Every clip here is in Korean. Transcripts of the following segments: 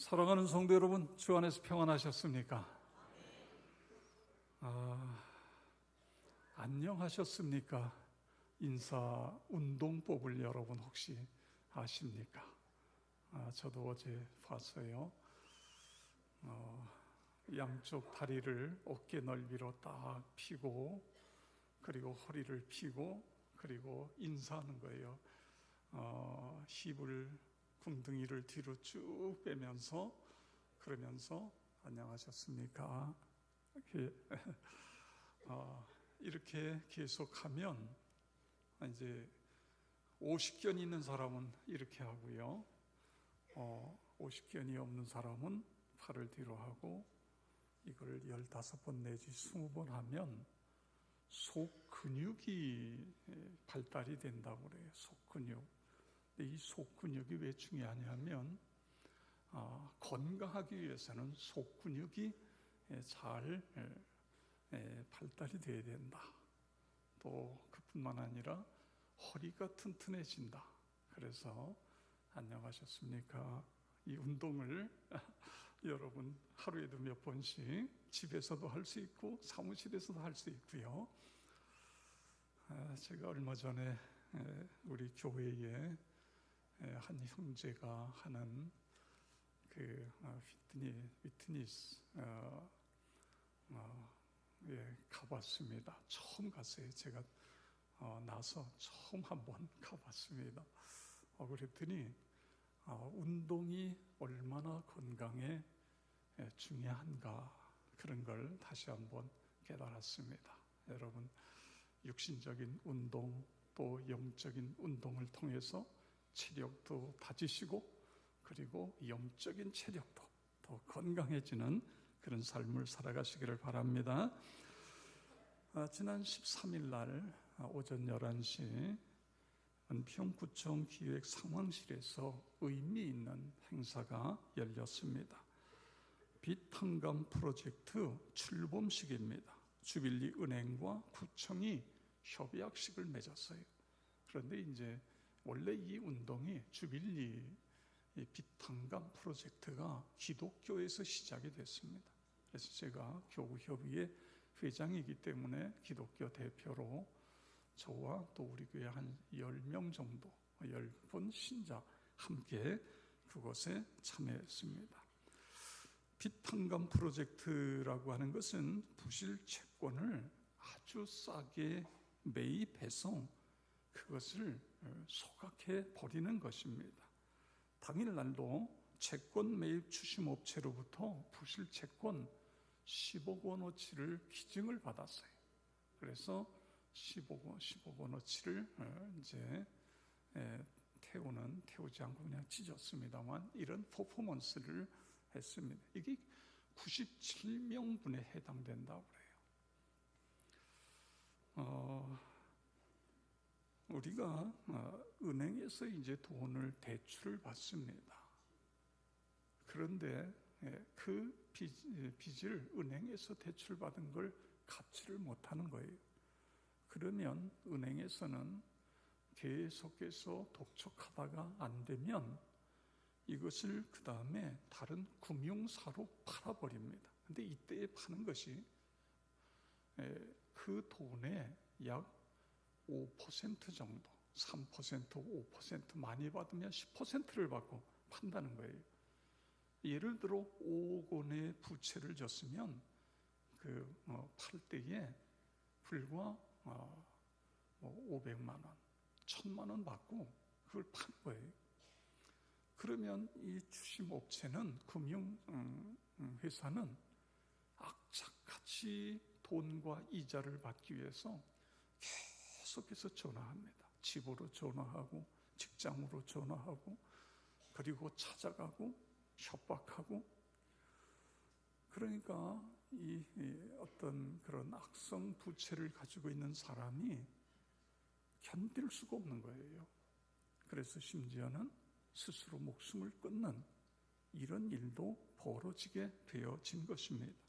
사랑하는 성도 여러분, 주 안에서 평안하셨습니까? 안녕하셨습니까? 인사 운동법을 여러분 혹시 아십니까? 저도 어제 봤어요. 양쪽 다리를 어깨 넓이로 딱 펴고, 그리고 허리를 펴고, 그리고 인사하는 거예요. 힙을, 궁둥이를 뒤로 쭉 빼면서, 그러면서 안녕하셨습니까? 이렇게 계속하면 이제 50견이 있는 사람은 이렇게 하고요, 50견이 없는 사람은 팔을 뒤로 하고, 이걸 15번 내지 20번 하면 속 근육이 발달이 된다고 그래요. 속 근육. 근데 이 속 근육이 왜 중요하냐면, 건강하기 위해서는 속 근육이 잘 발달이 돼야 된다. 또 그뿐만 아니라 허리가 튼튼해진다. 그래서 안녕하셨습니까? 이 운동을 여러분 하루에도 몇 번씩 집에서도 할 수 있고 사무실에서도 할 수 있고요. 제가 얼마 전에 우리 교회에 한 형제가 하는 그 피트니스 가봤습니다. 처음 갔어요. 제가 나서 처음 한번 가봤습니다. 그랬더니 운동이 얼마나 건강에 중요한가, 그런 걸 다시 한번 깨달았습니다. 여러분, 육신적인 운동 또 영적인 운동을 통해서 체력도 다지시고, 그리고 영적인 체력도 더 건강해지는 그런 삶을 살아가시기를 바랍니다. 지난 13일 날 오전 11시 은평구청 기획상황실에서 의미 있는 행사가 열렸습니다. 빛한감 프로젝트 출범식입니다. 주빌리 은행과 구청이 협약식을 맺었어요. 그런데 이제 원래 이 운동이 주빌리 빛한감 프로젝트가 기독교에서 시작이 됐습니다. 그래서 제가 교구협의회 회장이기 때문에 기독교 대표로 저와 또 우리 교회 한 10명 정도, 10분 신자 함께 그곳에 참여했습니다. 빛한감 프로젝트라고 하는 것은 부실 채권을 아주 싸게 매입해서 그것을 소각해 버리는 것입니다. 당일날도 채권 매입 추심업체로부터 부실 채권 10억 원어치를 기증을 받았어요. 그래서 10억 원어치를 이제 태우지 않고 그냥 찢었습니다만, 이런 퍼포먼스를 했습니다. 이게 97명분에 해당된다고 그래요. 우리가 은행에서 이제 돈을 대출을 받습니다. 그런데 그 빚을 은행에서 대출받은 걸 갚지를 못하는 거예요. 그러면 은행에서는 계속해서 독촉하다가 안 되면 이것을 그 다음에 다른 금융사로 팔아버립니다. 근데 이때 파는 것이 그 돈의 약 5% 정도, 3%, 5% 많이 받으면 10%를 받고 판다는 거예요. 예를 들어 5억 원의 부채를 졌으면 팔 때에 불과 500만 원, 1000만 원 받고 그걸 판 거예요. 그러면 이 추심업체는, 금융회사는 악착같이 돈과 이자를 받기 위해서 계속해서 전화합니다. 집으로 전화하고, 직장으로 전화하고, 그리고 찾아가고, 협박하고. 그러니까 이 어떤 그런 악성 부채를 가지고 있는 사람이 견딜 수가 없는 거예요. 그래서 심지어는 스스로 목숨을 끊는 이런 일도 벌어지게 되어진 것입니다.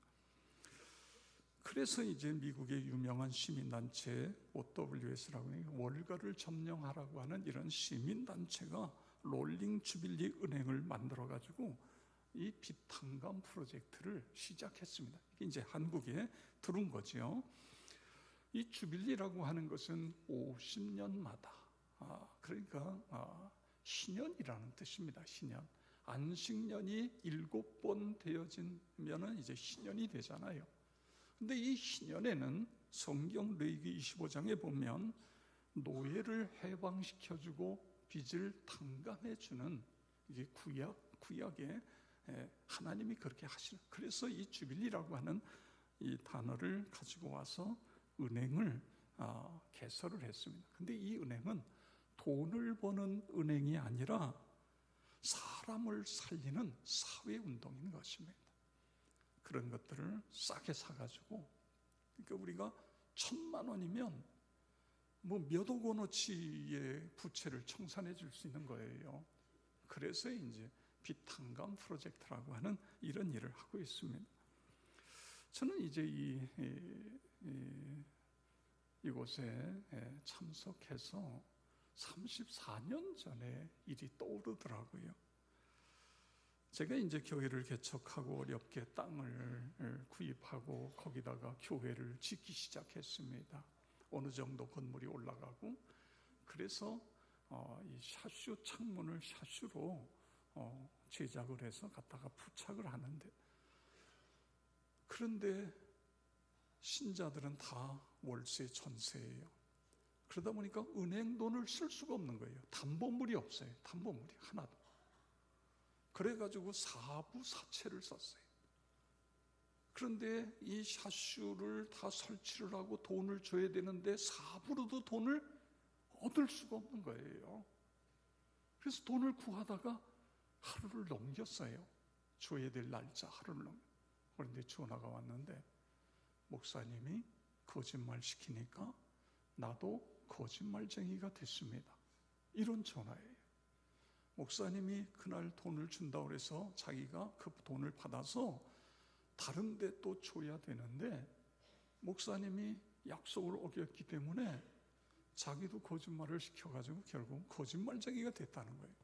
그래서 이제 미국의 유명한 시민단체 OWS라고 하는, 월가를 점령하라고 하는 이런 시민단체가 롤링 주빌리 은행을 만들어가지고 이 빚탕감 프로젝트를 시작했습니다. 이게 이제 한국에 들어온 거죠. 이 주빌리라고 하는 것은 50년마다, 그러니까 신년이라는 뜻입니다. 신년. 안식년이 7번 되어지면은 이제 신년이 되잖아요. 근데 이 신년에는 성경 레위기 25장에 보면 노예를 해방시켜주고 빚을 탕감해주는, 이게 구약에 하나님이 그렇게 하시는. 그래서 이 주빌리라고 하는 이 단어를 가지고 와서 은행을 개설을 했습니다. 근데 이 은행은 돈을 버는 은행이 아니라 사람을 살리는 사회운동인 것입니다. 그런 것들을 싸게 사가지고, 그러니까 우리가 1,000만 원이면 뭐 몇 억 원어치의 부채를 청산해 줄 수 있는 거예요. 그래서 이제 빚탕감 프로젝트라고 하는 이런 일을 하고 있습니다. 저는 이제 이곳에 참석해서 34년 전에 일이 떠오르더라고요. 제가 이제 교회를 개척하고 어렵게 땅을 구입하고 거기다가 교회를 짓기 시작했습니다. 어느 정도 건물이 올라가고, 그래서 이 샤슈 창문을 샤슈로 제작을 해서 갖다가 부착을 하는데, 그런데 신자들은 다 월세 전세예요. 그러다 보니까 은행 돈을 쓸 수가 없는 거예요. 담보물이 없어요. 담보물이 하나도. 그래가지고 사부사채를 썼어요. 그런데 이 샤슈를 다 설치를 하고 돈을 줘야 되는데 사부로도 돈을 얻을 수가 없는 거예요. 그래서 돈을 구하다가 하루를 넘겼어요. 줘야 될 날짜 하루를 넘겼어요. 그런데 전화가 왔는데 목사님이 거짓말 시키니까 나도 거짓말쟁이가 됐습니다. 이런 전화예요. 목사님이 그날 돈을 준다고 해서 자기가 그 돈을 받아서 다른 데 또 줘야 되는데 목사님이 약속을 어겼기 때문에 자기도 거짓말을 시켜가지고 결국 거짓말쟁이가 됐다는 거예요.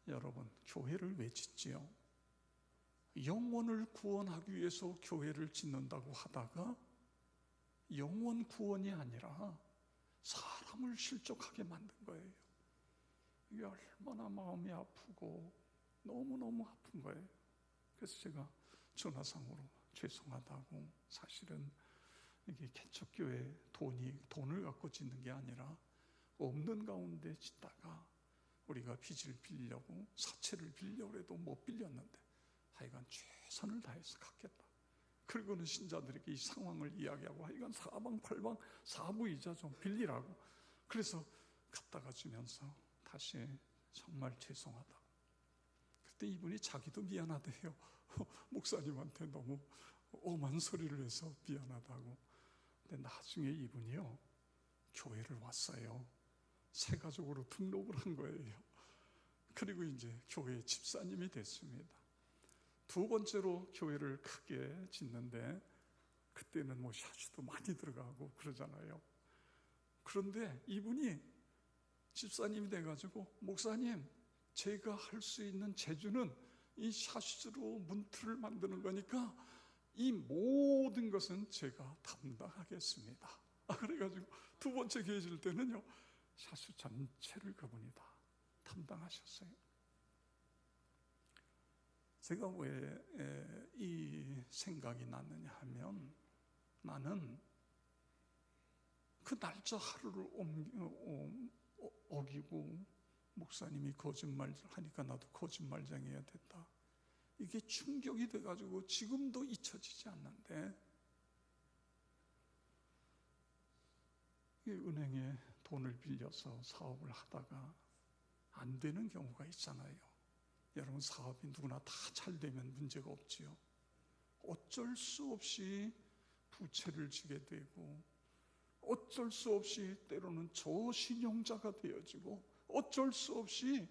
여러분, 교회를 왜 짓지요? 영혼을 구원하기 위해서 교회를 짓는다고 하다가 영혼 구원이 아니라 사람을 실족하게 만든 거예요. 이게 얼마나 마음이 아프고 너무너무 아픈 거예요. 그래서 제가 전화상으로 죄송하다고, 사실은 이게 개척교회 돈을 갖고 짓는 게 아니라 없는 가운데 짓다가 우리가 빚을 빌려고 사채를 빌려고 해도 못 빌렸는데 하여간 최선을 다해서 갚겠다. 그리고는 신자들에게 이 상황을 이야기하고 하여간 사방팔방 사부이자 좀 빌리라고, 그래서 갖다가 주면서 다시 정말 죄송하다. 그때 이분이 자기도 미안하대요. 목사님한테 너무 엄한 소리를 해서 미안하다고. 근데 나중에 이분이요, 교회를 왔어요. 새 가족으로 등록을 한 거예요. 그리고 이제 교회 집사님이 됐습니다. 두 번째로 교회를 크게 짓는데 그때는 뭐 샤슈도 많이 들어가고 그러잖아요. 그런데 이분이 집사님이 돼가지고 목사님, 제가 할 수 있는 재주는 이 샤슈로 문틀을 만드는 거니까 이 모든 것은 제가 담당하겠습니다. 그래가지고 두 번째 교회 질 때는요, 샤슈 전체를 그분이 다 담당하셨어요. 제가 왜 이 생각이 났느냐 하면, 나는 그 날짜 하루를 어기고 목사님이 거짓말 하니까 나도 거짓말쟁이가 됐다. 이게 충격이 돼가지고 지금도 잊혀지지 않는데, 은행에 돈을 빌려서 사업을 하다가 안 되는 경우가 있잖아요. 여러분, 사업이 누구나 다 잘 되면 문제가 없지요. 어쩔 수 없이 부채를 지게 되고, 어쩔 수 없이 때로는 저신용자가 되어지고, 어쩔 수 없이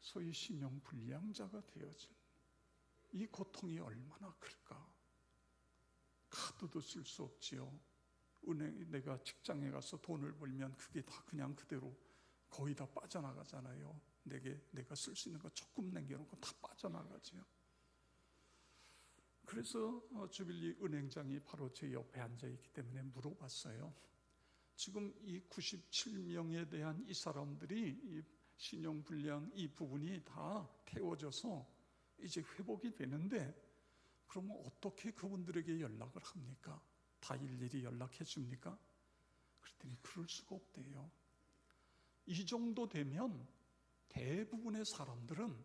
소위 신용불량자가 되어진 이 고통이 얼마나 클까. 카드도 쓸 수 없지요. 은행, 내가 직장에 가서 돈을 벌면 그게 다 그냥 그대로 거의 다 빠져나가잖아요. 내가 쓸 수 있는 거 조금 남겨놓고 다 빠져나가죠. 그래서 주빌리 은행장이 바로 제 옆에 앉아있기 때문에 물어봤어요. 지금 이 97명에 대한 이 사람들이 이 신용불량 이 부분이 다 태워져서 이제 회복이 되는데, 그러면 어떻게 그분들에게 연락을 합니까? 다 일일이 연락해 줍니까? 그랬더니 그럴 수가 없대요. 이 정도 되면 대부분의 사람들은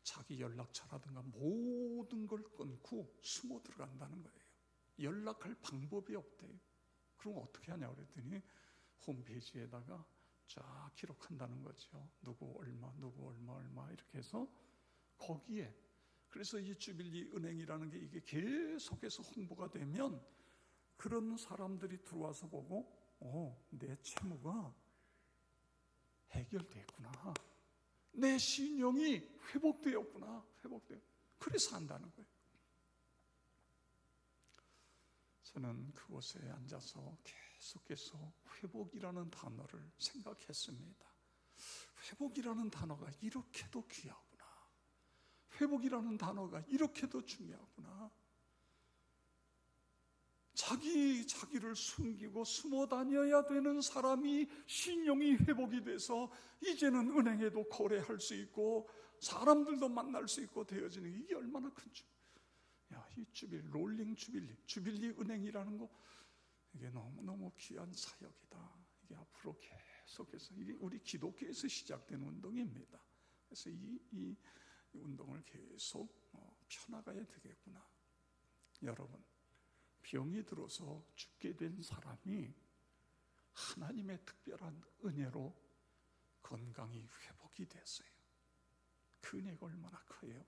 자기 연락처라든가 모든 걸 끊고 숨어 들어간다는 거예요. 연락할 방법이 없대요. 그럼 어떻게 하냐고 그랬더니 홈페이지에다가 쫙 기록한다는 거죠. 누구 얼마, 누구 얼마, 얼마 이렇게 해서 거기에, 그래서 이 주빌리 은행이라는 게 이게 계속해서 홍보가 되면 그런 사람들이 들어와서 보고 내 채무가 해결됐구나, 내 신용이 회복되었구나, 그래서 한다는 거예요. 저는 그곳에 앉아서 계속해서 회복이라는 단어를 생각했습니다. 회복이라는 단어가 이렇게도 귀하구나, 회복이라는 단어가 이렇게도 중요하구나. 자기를 숨기고 숨어 다녀야 되는 사람이 신용이 회복이 돼서 이제는 은행에도 거래할 수 있고 사람들도 만날 수 있고 되어지는, 이게 얼마나 큰 줄. 이 주빌리, 롤링 주빌리 은행이라는 거, 이게 너무너무 귀한 사역이다. 이게 앞으로 계속해서, 이게 우리 기독교에서 시작된 운동입니다. 그래서 이 운동을 계속 펴나가야 되겠구나. 여러분, 병이 들어서 죽게 된 사람이 하나님의 특별한 은혜로 건강이 회복이 됐어요. 그 은혜가 얼마나 커요.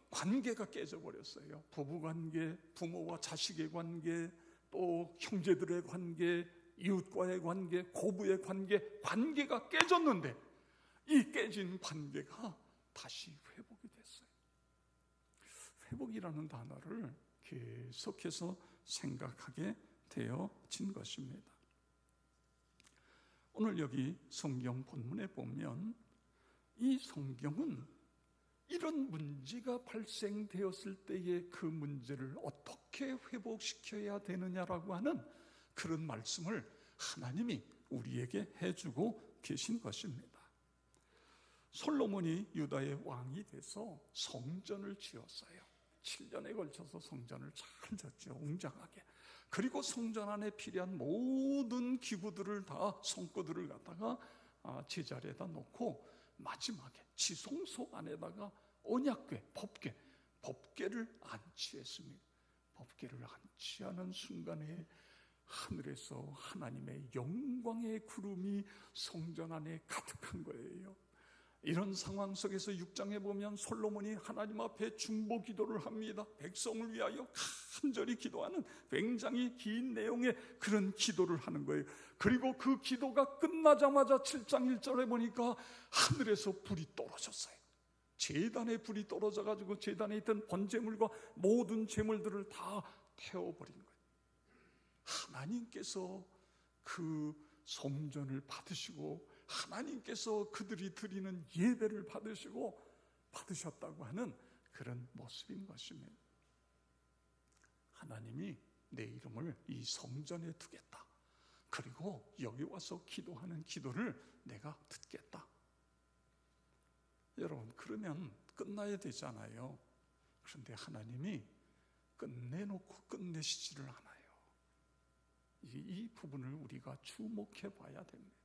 관계가 깨져버렸어요. 부부관계, 부모와 자식의 관계, 또 형제들의 관계, 이웃과의 관계, 고부의 관계, 관계가 깨졌는데 이 깨진 관계가 다시 회복이 됐어요. 회복이라는 단어를 계속해서 생각하게 되어진 것입니다. 오늘 여기 성경 본문에 보면 이 성경은 이런 문제가 발생되었을 때에 그 문제를 어떻게 회복시켜야 되느냐라고 하는 그런 말씀을 하나님이 우리에게 해주고 계신 것입니다. 솔로몬이 유다의 왕이 돼서 성전을 지었어요. 7년에 걸쳐서 성전을 잘 졌죠. 웅장하게. 그리고 성전 안에 필요한 모든 기구들을 다, 성구들을 갖다가 제자리에다 놓고 마지막에 지성소 안에다가 언약궤, 법궤를 안치했습니다. 법궤를 안치하는 순간에 하늘에서 하나님의 영광의 구름이 성전 안에 가득한 거예요. 이런 상황 속에서 6장에 보면 솔로몬이 하나님 앞에 중보 기도를 합니다. 백성을 위하여 간절히 기도하는 굉장히 긴 내용의 그런 기도를 하는 거예요. 그리고 그 기도가 끝나자마자 7장 1절에 보니까 하늘에서 불이 떨어졌어요. 제단에 불이 떨어져가지고 제단에 있던 번제물과 모든 제물들을 다 태워버린 거예요. 하나님께서 그 성전을 받으시고 하나님께서 그들이 드리는 예배를 받으셨다고 하는 그런 모습인 것입니다. 하나님이 내 이름을 이 성전에 두겠다. 그리고 여기 와서 기도하는 기도를 내가 듣겠다. 여러분, 그러면 끝나야 되잖아요. 그런데 하나님이 끝내놓고 끝내시지를 않아요. 이 부분을 우리가 주목해 봐야 됩니다.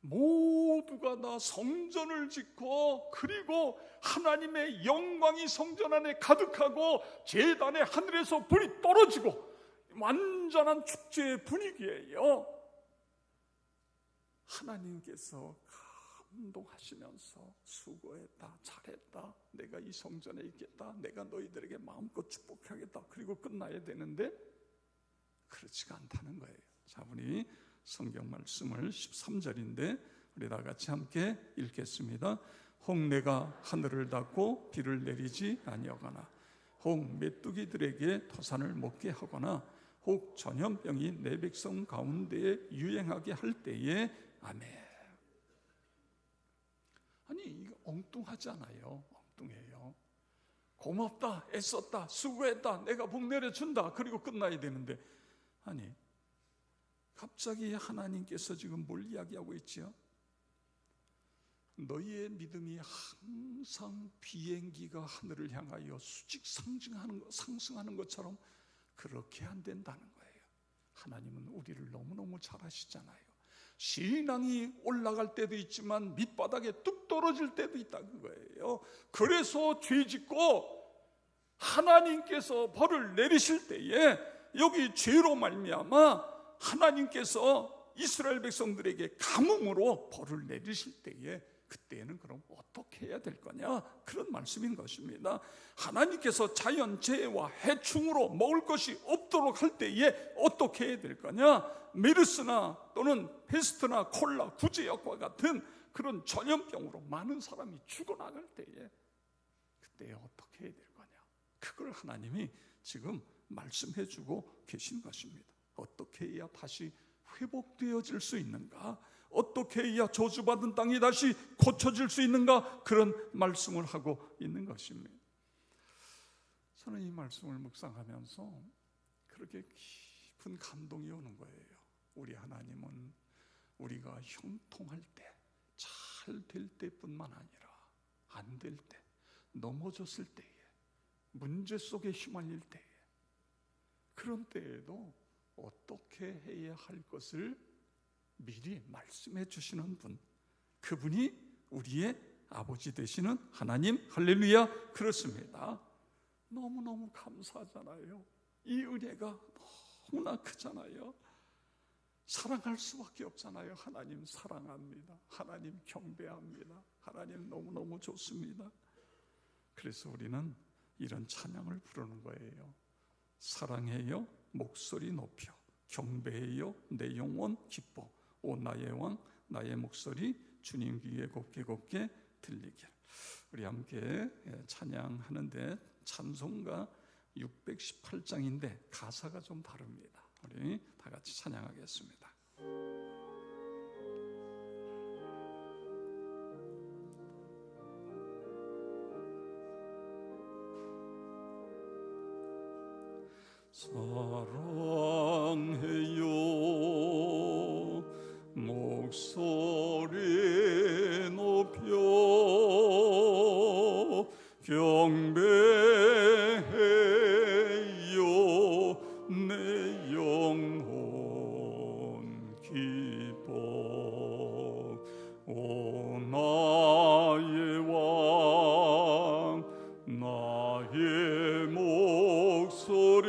모두가 다 성전을 짓고 그리고 하나님의 영광이 성전 안에 가득하고 제단에 하늘에서 불이 떨어지고 완전한 축제의 분위기예요. 하나님께서 감동하시면서 수고했다, 잘했다, 내가 이 성전에 있겠다, 내가 너희들에게 마음껏 축복하겠다, 그리고 끝나야 되는데 그렇지가 않다는 거예요. 자, 우리 성경 말씀을 13절인데 우리 다 같이 함께 읽겠습니다. 혹 내가 하늘을 닫고 비를 내리지 아니하거나 혹 메뚜기들에게 토산을 먹게 하거나 혹 전염병이 내 백성 가운데에 유행하게 할 때에 아멘. 아니 이거 엉뚱하잖아요. 엉뚱해요. 고맙다, 애썼다, 수고했다, 내가 복 내려준다, 그리고 끝나야 되는데, 아니 갑자기 하나님께서 지금 뭘 이야기하고 있지요? 너희의 믿음이 항상 비행기가 하늘을 향하여 수직 상승하는 것처럼 그렇게 안 된다는 거예요. 하나님은 우리를 너무너무 잘 아시잖아요. 신앙이 올라갈 때도 있지만 밑바닥에 뚝 떨어질 때도 있다는 거예요. 그래서 죄짓고 하나님께서 벌을 내리실 때에 여기 죄로 말미암아 하나님께서 이스라엘 백성들에게 감흥으로 벌을 내리실 때에 그때는 그럼 어떻게 해야 될 거냐? 그런 말씀인 것입니다. 하나님께서 자연재해와 해충으로 먹을 것이 없도록 할 때에 어떻게 해야 될 거냐? 메르스나 또는 페스트나 콜라, 구제역과 같은 그런 전염병으로 많은 사람이 죽어나갈 때에 그때 어떻게 해야 될 거냐? 그걸 하나님이 지금 말씀해 주고 계신 것입니다. 어떻게 해야 다시 회복되어질 수 있는가? 어떻게 해야 저주받은 땅이 다시 고쳐질 수 있는가? 그런 말씀을 하고 있는 것입니다. 저는 이 말씀을 묵상하면서 그렇게 깊은 감동이 오는 거예요. 우리 하나님은 우리가 형통할 때, 잘 될 때뿐만 아니라 안 될 때, 넘어졌을 때에, 문제 속에 휘말릴 때에, 그런 때에도 어떻게 해야 할 것을 미리 말씀해 주시는 분, 그분이 우리의 아버지 되시는 하나님. 할렐루야. 그렇습니다. 너무너무 감사하잖아요. 이 은혜가 너무나 크잖아요. 사랑할 수밖에 없잖아요. 하나님 사랑합니다. 하나님 경배합니다. 하나님 너무너무 좋습니다. 그래서 우리는 이런 찬양을 부르는 거예요. 사랑해요 목소리 높여, 경배해요 내 영혼 기뻐, 오 나의 왕 나의 목소리 주님 귀에 곱게 곱게 들리길. 우리 함께 찬양하는데 찬송가 618장인데 가사가 좀 다릅니다. 우리 다 같이 찬양하겠습니다. 사랑해요 목소리 높여 경배해요 내 영혼 기뻐, 오 나의 왕 나의 목소리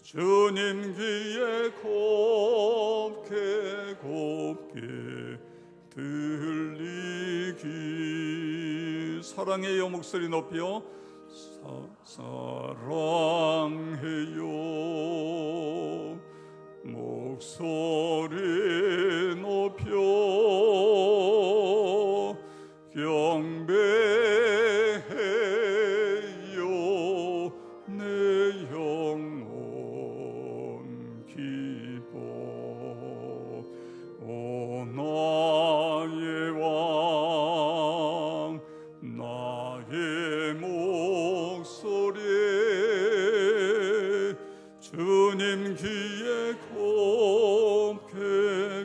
주님 귀에 곱게 곱게 들리기. 사랑해요 목소리 높여 사랑해요 목소리 높여 경배해요 내 영혼 기뻐, 오 나의 왕 나의 목소리 주님 귀에 곱게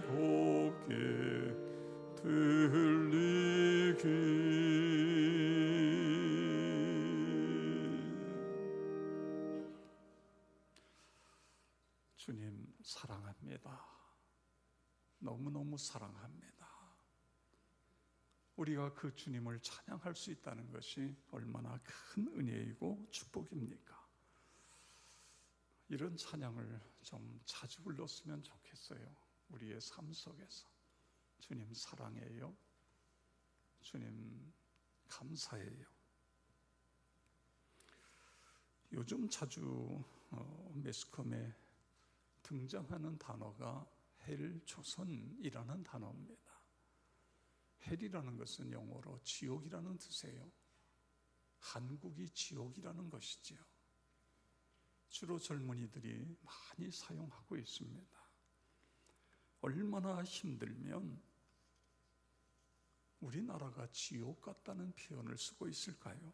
곱게 들리기. 주님 사랑합니다. 너무너무 사랑합니다. 우리가 그 주님을 찬양할 수 있다는 것이 얼마나 큰 은혜이고 축복입니까? 이런 찬양을 좀 자주 불렀으면 좋겠어요. 우리의 삶 속에서 주님 사랑해요, 주님 감사해요. 요즘 자주 매스컴에 등장하는 단어가 헬조선이라는 단어입니다. 헬이라는 것은 영어로 지옥이라는 뜻이에요. 한국이 지옥이라는 것이지요. 주로 젊은이들이 많이 사용하고 있습니다. 얼마나 힘들면 우리나라가 지옥 같다는 표현을 쓰고 있을까요?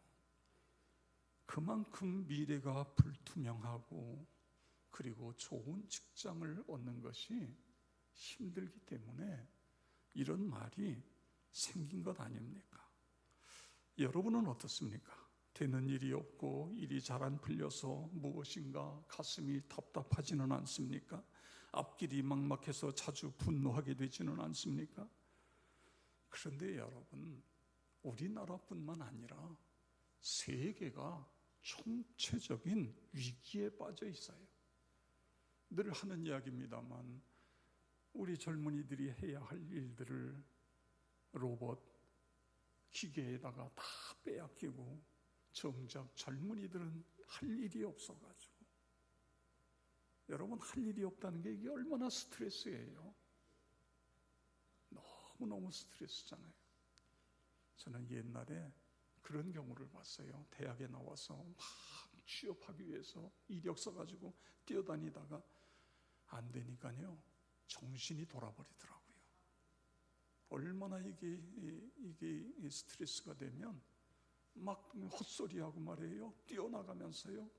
그만큼 미래가 불투명하고 그리고 좋은 직장을 얻는 것이 힘들기 때문에 이런 말이 생긴 것 아닙니까? 여러분은 어떻습니까? 되는 일이 없고 일이 잘 안 풀려서 무엇인가 가슴이 답답하지는 않습니까? 앞길이 막막해서 자주 분노하게 되지는 않습니까? 그런데 여러분, 우리나라뿐만 아니라 세계가 총체적인 위기에 빠져 있어요. 늘 하는 이야기입니다만 우리 젊은이들이 해야 할 일들을 로봇, 기계에다가 다 빼앗기고 정작 젊은이들은 할 일이 없어가지고, 여러분, 할 일이 없다는 게 이게 얼마나 스트레스예요. 너무너무 스트레스잖아요. 저는 옛날에 그런 경우를 봤어요. 대학에 나와서 막 취업하기 위해서 이력서 가지고 뛰어다니다가 안 되니까요, 정신이 돌아버리더라고요. 얼마나 이게 스트레스가 되면 막 헛소리하고 말이에요. 뛰어나가면서요.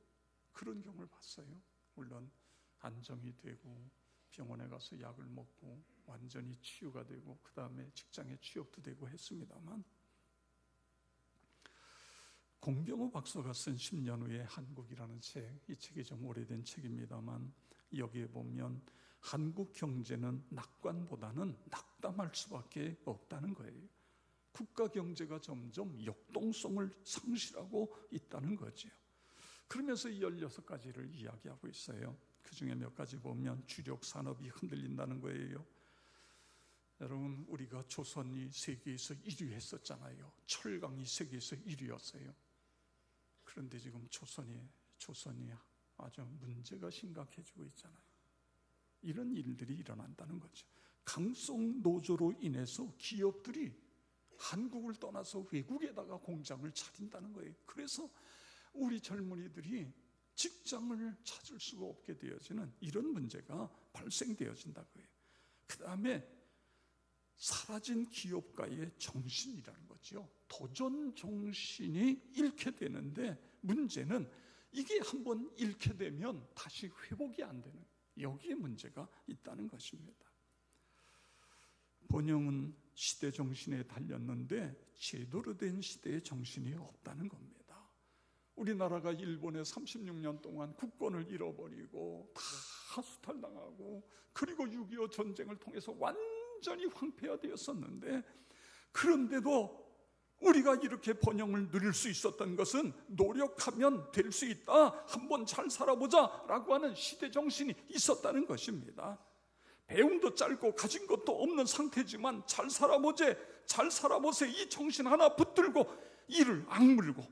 그런 경우를 봤어요. 물론 안정이 되고 병원에 가서 약을 먹고 완전히 치유가 되고 그 다음에 직장에 취업도 되고 했습니다만, 공병호 박사가 쓴 10년 후의 한국이라는 책, 이 책이 좀 오래된 책입니다만 여기에 보면 한국 경제는 낙관보다는 낙담할 수밖에 없다는 거예요. 국가 경제가 점점 역동성을 상실하고 있다는 거죠. 그러면서 16가지를 이야기하고 있어요. 그 중에 몇 가지 보면 주력 산업이 흔들린다는 거예요. 여러분, 우리가 조선이 세계에서 1위 했었잖아요. 철강이 세계에서 1위였어요. 그런데 지금 조선이 아주 문제가 심각해지고 있잖아요. 이런 일들이 일어난다는 거죠. 강성 노조로 인해서 기업들이 한국을 떠나서 외국에다가 공장을 차린다는 거예요. 그래서 우리 젊은이들이 직장을 찾을 수가 없게 되어지는 이런 문제가 발생되어진다고요. 그 다음에 사라진 기업가의 정신이라는 거죠. 도전 정신이 잃게 되는데, 문제는 이게 한번 잃게 되면 다시 회복이 안 되는, 여기에 문제가 있다는 것입니다. 번영은 시대 정신에 달렸는데 제대로 된 시대의 정신이 없다는 겁니다. 우리나라가 일본에 36년 동안 국권을 잃어버리고 다 수탈당하고, 그리고 6.25 전쟁을 통해서 완전히 황폐화되었었는데, 그런데도 우리가 이렇게 번영을 누릴 수 있었던 것은 노력하면 될 수 있다, 한번 잘 살아보자 라고 하는 시대 정신이 있었다는 것입니다. 배움도 짧고 가진 것도 없는 상태지만 잘 살아보세 이 정신 하나 붙들고 이를 악물고,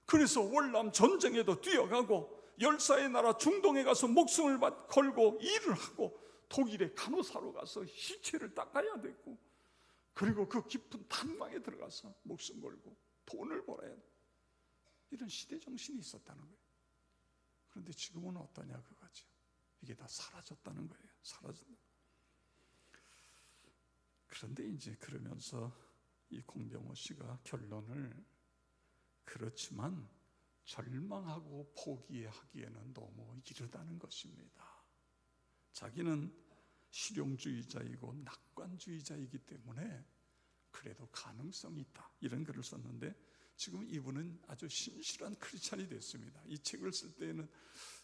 그래서 월남 전쟁에도 뛰어가고 열사의 나라 중동에 가서 목숨을 걸고 일을 하고, 독일의 간호사로 가서 시체를 닦아야 되고, 그리고 그 깊은 탄광에 들어가서 목숨 걸고 돈을 벌어야 돼. 이런 시대 정신이 있었다는 거예요. 그런데 지금은 어떠냐 그거죠. 이게 다 사라졌다는 거예요. 사라진다. 그런데 이제 그러면서 이 공병호 씨가 결론을, 그렇지만 절망하고 포기하기에는 너무 이르다는 것입니다. 자기는 실용주의자이고 낙관주의자이기 때문에 그래도 가능성이 있다, 이런 글을 썼는데, 지금 이분은 아주 신실한 크리스찬이 됐습니다. 이 책을 쓸 때는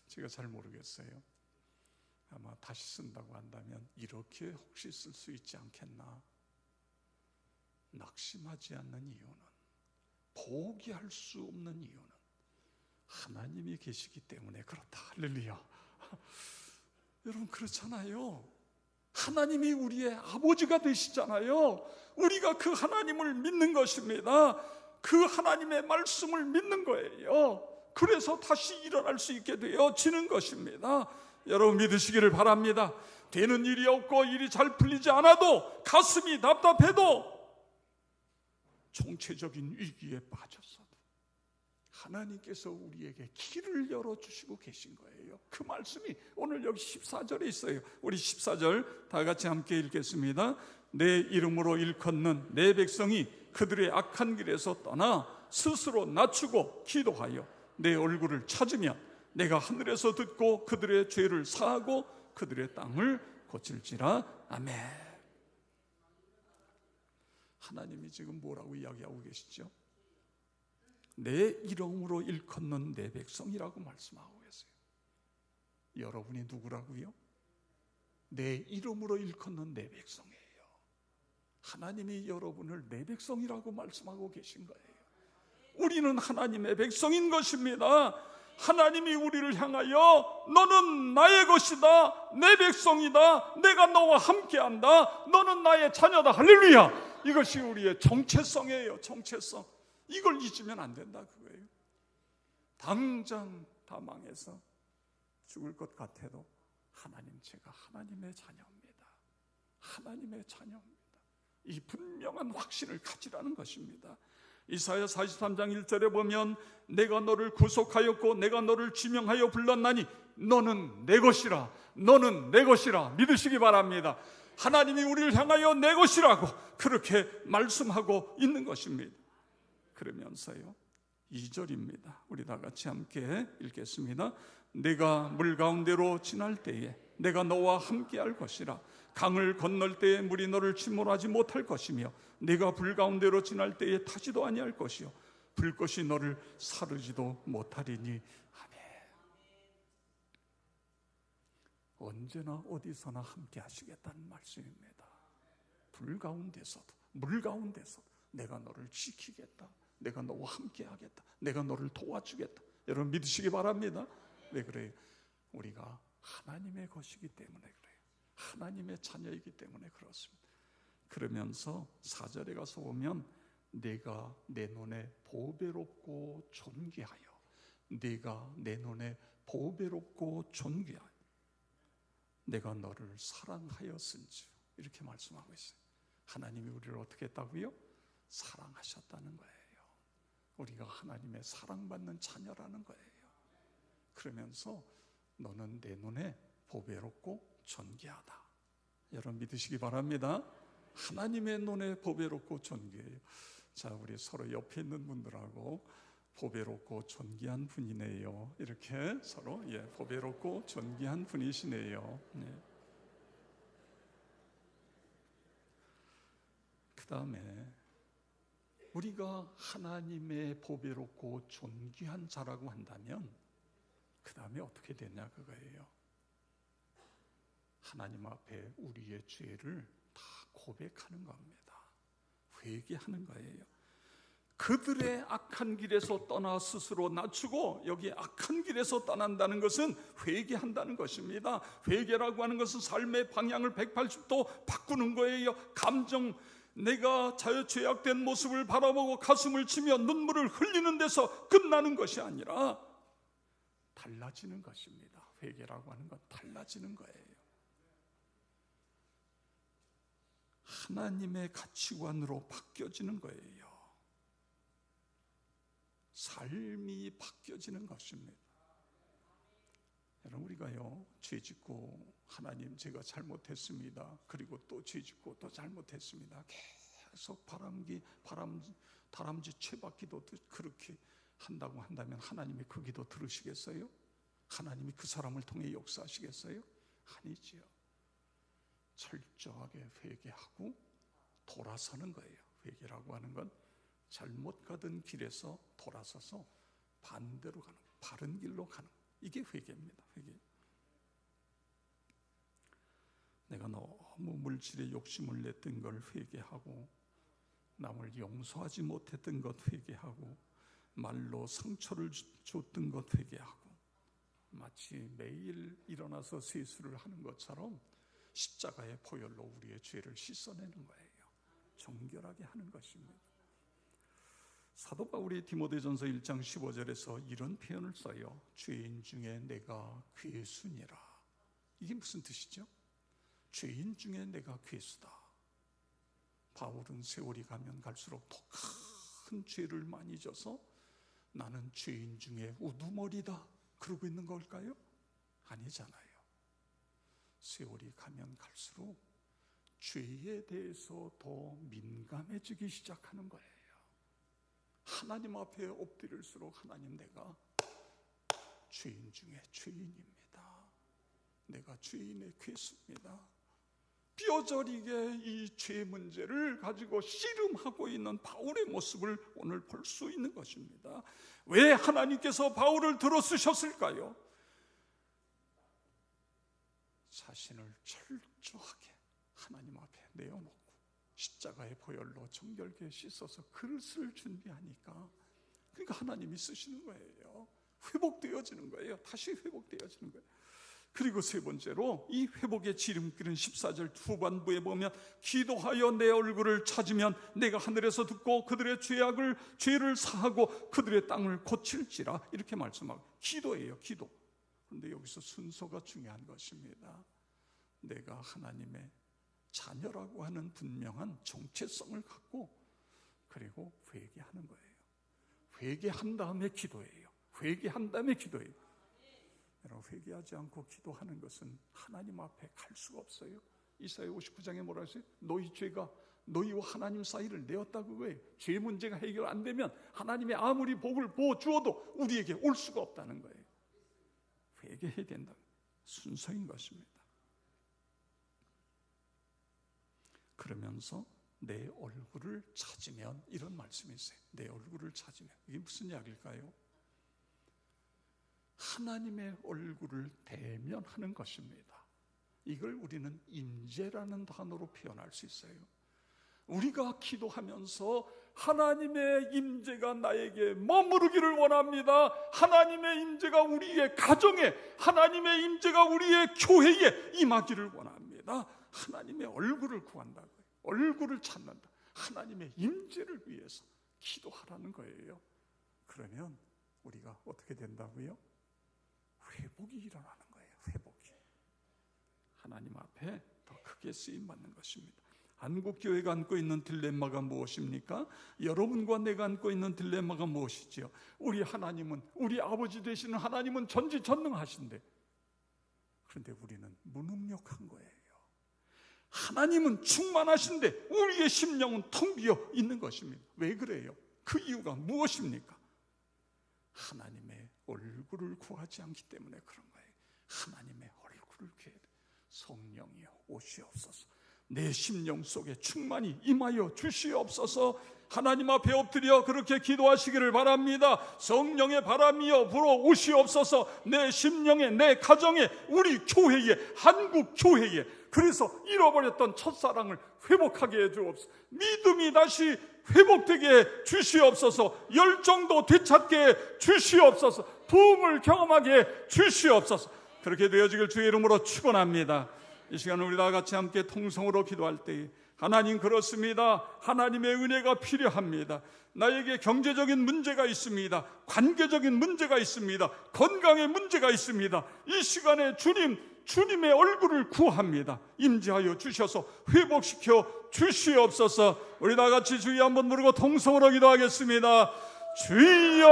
제가 잘 모르겠어요. 아마 다시 쓴다고 한다면 이렇게 혹시 쓸 수 있지 않겠나. 낙심하지 않는 이유는, 포기할 수 없는 이유는 하나님이 계시기 때문에 그렇다. 할렐루야. 여러분, 그렇잖아요. 하나님이 우리의 아버지가 되시잖아요. 우리가 그 하나님을 믿는 것입니다. 그 하나님의 말씀을 믿는 거예요. 그래서 다시 일어날 수 있게 되어지는 것입니다. 여러분, 믿으시기를 바랍니다. 되는 일이 없고 일이 잘 풀리지 않아도, 가슴이 답답해도, 총체적인 위기에 빠졌어도 하나님께서 우리에게 길을 열어주시고 계신 거예요. 그 말씀이 오늘 여기 14절에 있어요. 우리 14절 다 같이 함께 읽겠습니다. 내 이름으로 일컫는 내 백성이 그들의 악한 길에서 떠나 스스로 낮추고 기도하여 내 얼굴을 찾으면 내가 하늘에서 듣고 그들의 죄를 사하고 그들의 땅을 고칠지라. 아멘. 하나님이 지금 뭐라고 이야기하고 계시죠? 내 이름으로 일컫는 내 백성이라고 말씀하고 계세요. 여러분이 누구라고요? 내 이름으로 일컫는 내 백성이에요. 하나님이 여러분을 내 백성이라고 말씀하고 계신 거예요. 우리는 하나님의 백성인 것입니다. 하나님이 우리를 향하여 너는 나의 것이다, 내 백성이다, 내가 너와 함께한다, 너는 나의 자녀다, 할렐루야. 이것이 우리의 정체성이에요. 정체성. 이걸 잊으면 안 된다 그거예요. 당장 다 망해서 죽을 것 같아도 하나님, 제가 하나님의 자녀입니다. 하나님의 자녀입니다. 이 분명한 확신을 가지라는 것입니다. 이사야 43장 1절에 보면 내가 너를 구속하였고 내가 너를 지명하여 불렀나니 너는 내 것이라, 너는 내 것이라 믿으시기 바랍니다. 하나님이 우리를 향하여 내 것이라고 그렇게 말씀하고 있는 것입니다. 그러면서요 2절입니다. 우리 다 같이 함께 읽겠습니다. 내가 물 가운데로 지날 때에 내가 너와 함께할 것이라. 강을 건널 때에 물이 너를 침몰하지 못할 것이며 내가 불 가운데로 지날 때에 타지도 아니할 것이요 불꽃이 너를 사르지도 못하리니. 아멘. 언제나 어디서나 함께 하시겠다는 말씀입니다. 불 가운데서도 물 가운데서도 내가 너를 지키겠다, 내가 너와 함께 하겠다, 내가 너를 도와주겠다. 여러분 믿으시기 바랍니다. 왜 그래요? 우리가 하나님의 것이기 때문에 그래요. 하나님의 자녀이기 때문에 그렇습니다. 그러면서 4절에 가서 보면 내가 내 눈에 보배롭고 존귀하여, 내가 내 눈에 보배롭고 존귀하여 내가 너를 사랑하였은지, 이렇게 말씀하고 있어요. 하나님이 우리를 어떻게 했다고요? 사랑하셨다는 거예요. 우리가 하나님의 사랑받는 자녀라는 거예요. 그러면서 너는 내 눈에 보배롭고 존귀하다. 여러분 믿으시기 바랍니다. 하나님의 눈에 보배롭고 존귀해요. 자, 우리 서로 옆에 있는 분들하고 보배롭고 존귀한 분이네요. 이렇게 서로 보배롭고 존귀한 분이시네요. 네. 그 다음에 우리가 하나님의 보배롭고 존귀한 자라고 한다면 그 다음에 어떻게 되냐 그거예요. 하나님 앞에 우리의 죄를 다 고백하는 겁니다. 회개하는 거예요. 그들의 악한 길에서 떠나 스스로 낮추고, 여기 악한 길에서 떠난다는 것은 회개한다는 것입니다. 회개라고 하는 것은 삶의 방향을 180도 바꾸는 거예요. 감정, 내가 죄악된 모습을 바라보고 가슴을 치며 눈물을 흘리는 데서 끝나는 것이 아니라 달라지는 것입니다. 회개라고 하는 건 달라지는 거예요. 하나님의 가치관으로 바뀌어지는 거예요. 삶이 바뀌어지는 것입니다. 여러분, 우리가요 죄짓고 하나님 제가 잘못했습니다, 그리고 또 죄짓고 또 잘못했습니다, 계속 다람쥐 채받기도 그렇게 한다고 한다면 하나님이 그 기도 들으시겠어요? 하나님이 그 사람을 통해 역사하시겠어요? 아니지요. 철저하게 회개하고 돌아서는 거예요. 회개라고 하는 건 잘못 가던 길에서 돌아서서 반대로 가는, 바른 길로 가는, 이게 회개입니다. 회개. 내가 너무 물질에 욕심을 냈던 걸 회개하고, 남을 용서하지 못했던 것 회개하고, 말로 상처를 줬던 것 회개하고, 마치 매일 일어나서 세수를 하는 것처럼 십자가의 보혈로 우리의 죄를 씻어내는 거예요. 정결하게 하는 것입니다. 사도 바울이 디모데전서 1장 15절에서 이런 표현을 써요. 죄인 중에 내가 괴수니라. 이게 무슨 뜻이죠? 죄인 중에 내가 괴수다. 바울은 세월이 가면 갈수록 더 큰 죄를 많이 져서 나는 죄인 중에 우두머리다 그러고 있는 걸까요? 아니잖아요. 세월이 가면 갈수록 죄에 대해서 더 민감해지기 시작하는 거예요. 하나님 앞에 엎드릴수록 하나님, 내가 죄인 중에 죄인입니다. 내가 죄인의 괴수입니다. 뼈저리게 이 죄 문제를 가지고 씨름하고 있는 바울의 모습을 오늘 볼 수 있는 것입니다. 왜 하나님께서 바울을 들어 쓰셨을까요? 자신을 철저하게 하나님 앞에 내어놓고 십자가의 보혈로 정결케 씻어서 그릇을 준비하니까, 그러니까 하나님이 쓰시는 거예요. 회복되어지는 거예요. 다시 회복되어지는 거예요. 그리고 세 번째로 이 회복의 지름길은 14절 후반부에 보면, 기도하여 내 얼굴을 찾으면 내가 하늘에서 듣고 그들의 죄를 사하고 그들의 땅을 고칠지라, 이렇게 말씀하고, 기도예요, 기도. 그런데 여기서 순서가 중요한 것입니다. 내가 하나님의 자녀라고 하는 분명한 정체성을 갖고, 그리고 회개하는 거예요. 회개한 다음에 기도예요. 회개한 다음에 기도예요. 여러분, 회개하지 않고 기도하는 것은 하나님 앞에 갈 수가 없어요. 이사야 59장에 뭐라 했어요? 너희 죄가 너희와 하나님 사이를 내었다고 그거예요. 죄 문제가 해결 안 되면 하나님이 아무리 복을 부어주어도 우리에게 올 수가 없다는 거예요. 회개해야 된다. 순서인 것입니다. 그러면서 내 얼굴을 찾으면, 이런 말씀이 있어요. 내 얼굴을 찾으면. 이게 무슨 이야기일까요? 하나님의 얼굴을 대면하는 것입니다. 이걸 우리는 임재라는 단어로 표현할 수 있어요. 우리가 기도하면서 하나님의 임재가 나에게 머무르기를 원합니다. 하나님의 임재가 우리의 가정에, 하나님의 임재가 우리의 교회에 임하기를 원합니다. 하나님의 얼굴을 구한다고요. 얼굴을 찾는다. 하나님의 임재를 위해서 기도하라는 거예요. 그러면 우리가 어떻게 된다고요? 회복이 일어나는 거예요. 회복이. 하나님 앞에 더 크게 쓰임받는 것입니다. 한국교회가 안고 있는 딜레마가 무엇입니까? 여러분과 내가 안고 있는 딜레마가 무엇이지요? 우리 하나님은, 우리 아버지 되시는 하나님은 전지전능하신데, 그런데 우리는 무능력한 거예요. 하나님은 충만하신데 우리의 심령은 텅 비어 있는 것입니다. 왜 그래요? 그 이유가 무엇입니까? 하나님의 얼굴을 구하지 않기 때문에 그런 거예요. 하나님의 얼굴을 구해야 돼요. 성령이여 오시옵소서. 내 심령 속에 충만히 임하여 주시옵소서. 하나님 앞에 엎드려 그렇게 기도하시기를 바랍니다. 성령의 바람이여 불어 오시옵소서. 내 심령에, 내 가정에, 우리 교회에, 한국 교회에, 그래서 잃어버렸던 첫사랑을 회복하게 해주옵소서. 믿음이 다시 회복되게 해 주시옵소서. 열정도 되찾게 해 주시옵소서. 부흥을 경험하게 해 주시옵소서. 그렇게 되어지길 주의 이름으로 축원합니다. 이 시간 우리 다 같이 함께 통성으로 기도할 때, 하나님, 그렇습니다. 하나님의 은혜가 필요합니다. 나에게 경제적인 문제가 있습니다. 관계적인 문제가 있습니다. 건강의 문제가 있습니다. 이 시간에 주님의 얼굴을 구합니다. 임재하여 주셔서 회복시켜 주시옵소서. 우리 다 같이 주여 한번 부르고 통성으로 기도하겠습니다. 주여.